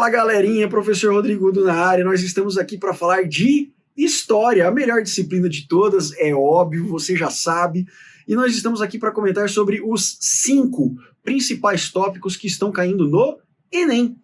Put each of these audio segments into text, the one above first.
Fala galerinha, professor Rodrigo Udo na área, nós estamos aqui para falar de história, a melhor disciplina de todas, é óbvio, você já sabe, e nós estamos aqui para comentar sobre os 5 principais tópicos que estão caindo no Enem.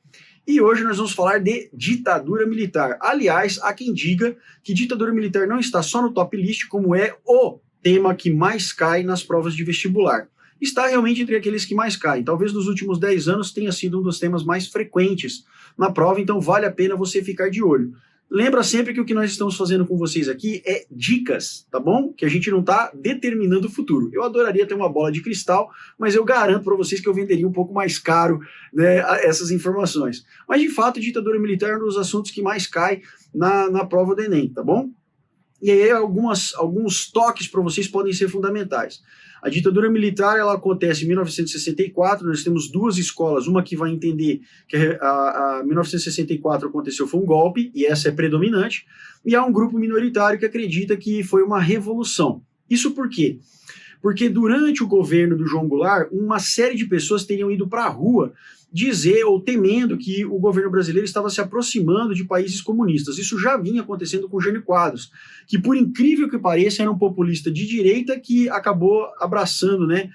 E hoje nós vamos falar de ditadura militar. Aliás, há quem diga que ditadura militar não está só no top list, como é o tema que mais cai nas provas de vestibular. Está realmente entre aqueles que mais caem. Talvez nos últimos 10 anos tenha sido um dos temas mais frequentes na prova, então vale a pena você ficar de olho. Lembra sempre que o que nós estamos fazendo com vocês aqui é dicas, tá bom? Que a gente não está determinando o futuro. Eu adoraria ter uma bola de cristal, mas eu garanto para vocês que eu venderia um pouco mais caro, né, essas informações. Mas, de fato, ditadura militar é um dos assuntos que mais cai na prova do Enem, tá bom? E aí alguns toques para vocês podem ser fundamentais. A ditadura militar ela acontece em 1964, nós temos 2 escolas, uma que vai entender que a 1964 aconteceu foi um golpe, e essa é predominante, e há um grupo minoritário que acredita que foi uma revolução. Isso por quê? Porque durante o governo do João Goulart, uma série de pessoas teriam ido para a rua dizer ou temendo que o governo brasileiro estava se aproximando de países comunistas. Isso já vinha acontecendo com Jânio Quadros, que por incrível que pareça era um populista de direita que acabou abraçando, né,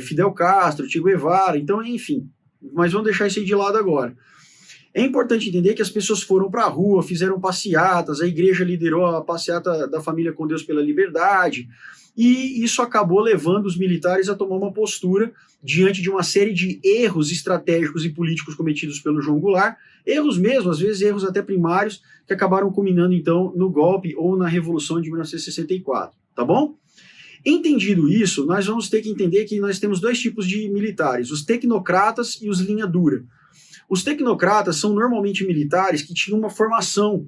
Fidel Castro, Che Guevara, então enfim, mas vamos deixar isso aí de lado agora. É importante entender que as pessoas foram para a rua, fizeram passeatas, a igreja liderou a passeata da Família com Deus pela Liberdade, e isso acabou levando os militares a tomar uma postura diante de uma série de erros estratégicos e políticos cometidos pelo João Goulart, erros mesmo, às vezes erros até primários, que acabaram culminando então no golpe ou na Revolução de 1964, tá bom? Entendido isso, nós vamos ter que entender que nós temos 2 tipos de militares, os tecnocratas e os linha dura. Os tecnocratas são normalmente militares que tinham uma formação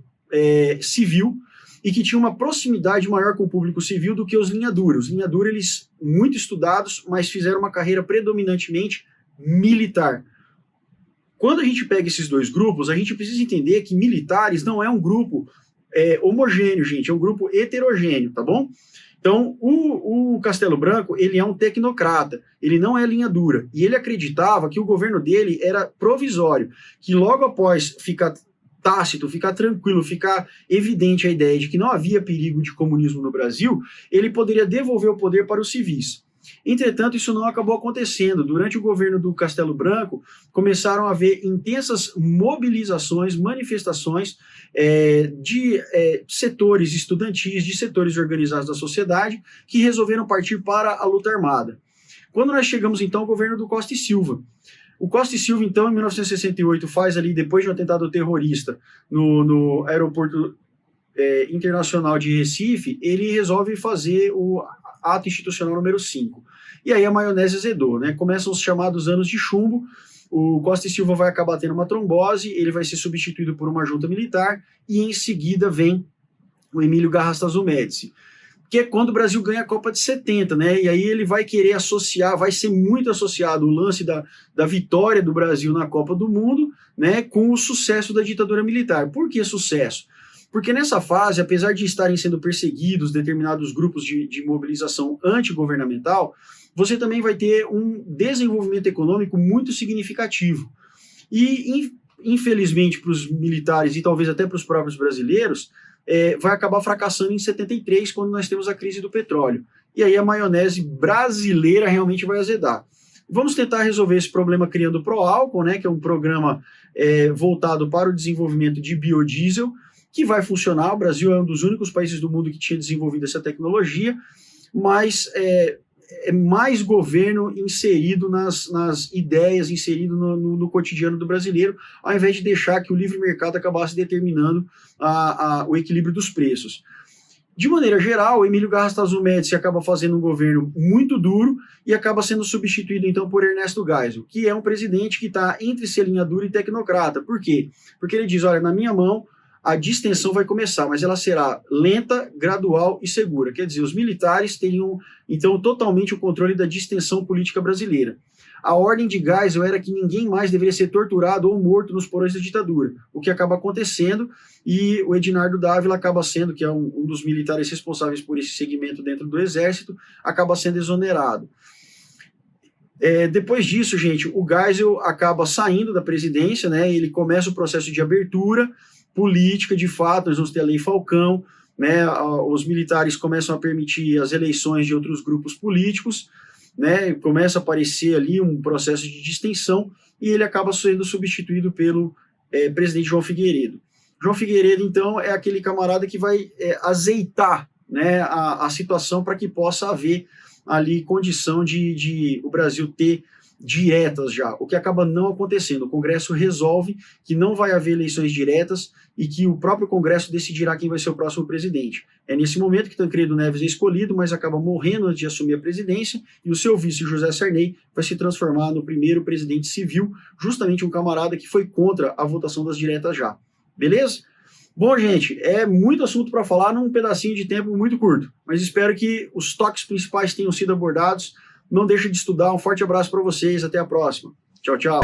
civil e que tinham uma proximidade maior com o público civil do que os linha dura. Os linha dura, eles muito estudados, mas fizeram uma carreira predominantemente militar. Quando a gente pega esses 2 grupos, a gente precisa entender que militares não é um grupo homogêneo, gente, é um grupo heterogêneo, tá bom? Então, o Castelo Branco, ele é um tecnocrata, ele não é linha dura, e ele acreditava que o governo dele era provisório, que logo após ficar tácito, ficar tranquilo, ficar evidente a ideia de que não havia perigo de comunismo no Brasil, ele poderia devolver o poder para os civis. Entretanto, isso não acabou acontecendo. Durante o governo do Castelo Branco, começaram a haver intensas mobilizações, manifestações de setores estudantis, de setores organizados da sociedade, que resolveram partir para a luta armada. Quando nós chegamos, então, ao governo do Costa e Silva, o Costa e Silva, então, em 1968, faz ali, depois de um atentado terrorista no aeroporto internacional de Recife, ele resolve fazer o ato institucional número 5. E aí a maionese azedou, né? Começam os chamados anos de chumbo, o Costa e Silva vai acabar tendo uma trombose, ele vai ser substituído por uma junta militar, e em seguida vem o Emílio Garrastazu Médici, que é quando o Brasil ganha a Copa de 70, né? E aí ele vai querer associar, vai ser muito associado o lance da vitória do Brasil na Copa do Mundo, né, com o sucesso da ditadura militar. Por que sucesso? Porque nessa fase, apesar de estarem sendo perseguidos determinados grupos de mobilização antigovernamental, você também vai ter um desenvolvimento econômico muito significativo. E, infelizmente, para os militares e talvez até para os próprios brasileiros, vai acabar fracassando em 73, quando nós temos a crise do petróleo. E aí a maionese brasileira realmente vai azedar. Vamos tentar resolver esse problema criando o Proálcool, né, que é um programa voltado para o desenvolvimento de biodiesel, que vai funcionar. O Brasil é um dos únicos países do mundo que tinha desenvolvido essa tecnologia, mas é mais governo inserido nas ideias, inserido no cotidiano do brasileiro, ao invés de deixar que o livre mercado acabasse determinando o equilíbrio dos preços. De maneira geral, o Emílio Garrastazu Médici acaba fazendo um governo muito duro e acaba sendo substituído, então, por Ernesto Geisel, que é um presidente que está entre ser linha dura e tecnocrata. Por quê? Porque ele diz, olha, na minha mão, a distensão vai começar, mas ela será lenta, gradual e segura. Quer dizer, os militares teriam, então, totalmente o controle da distensão política brasileira. A ordem de Geisel era que ninguém mais deveria ser torturado ou morto nos porões da ditadura, o que acaba acontecendo, e o Edinardo Dávila acaba sendo, que é um dos militares responsáveis por esse segmento dentro do Exército, acaba sendo exonerado. Depois disso, gente, o Geisel acaba saindo da presidência, né? Ele começa o processo de abertura política, de fato, nós vamos ter a Lei Falcão, né? Os militares começam a permitir as eleições de outros grupos políticos, né? Começa a aparecer ali um processo de distensão e ele acaba sendo substituído pelo presidente João Figueiredo. João Figueiredo, então, é aquele camarada que vai azeitar, né, a situação para que possa haver ali condição de o Brasil ter diretas já, o que acaba não acontecendo. O Congresso resolve que não vai haver eleições diretas e que o próprio Congresso decidirá quem vai ser o próximo presidente. É nesse momento que Tancredo Neves é escolhido, mas acaba morrendo antes de assumir a presidência, e o seu vice, José Sarney, vai se transformar no primeiro presidente civil, justamente um camarada que foi contra a votação das diretas já. Beleza? Bom, gente, é muito assunto para falar num pedacinho de tempo muito curto, mas espero que os toques principais tenham sido abordados. Não deixe de estudar. Um forte abraço para vocês. Até a próxima. Tchau, tchau.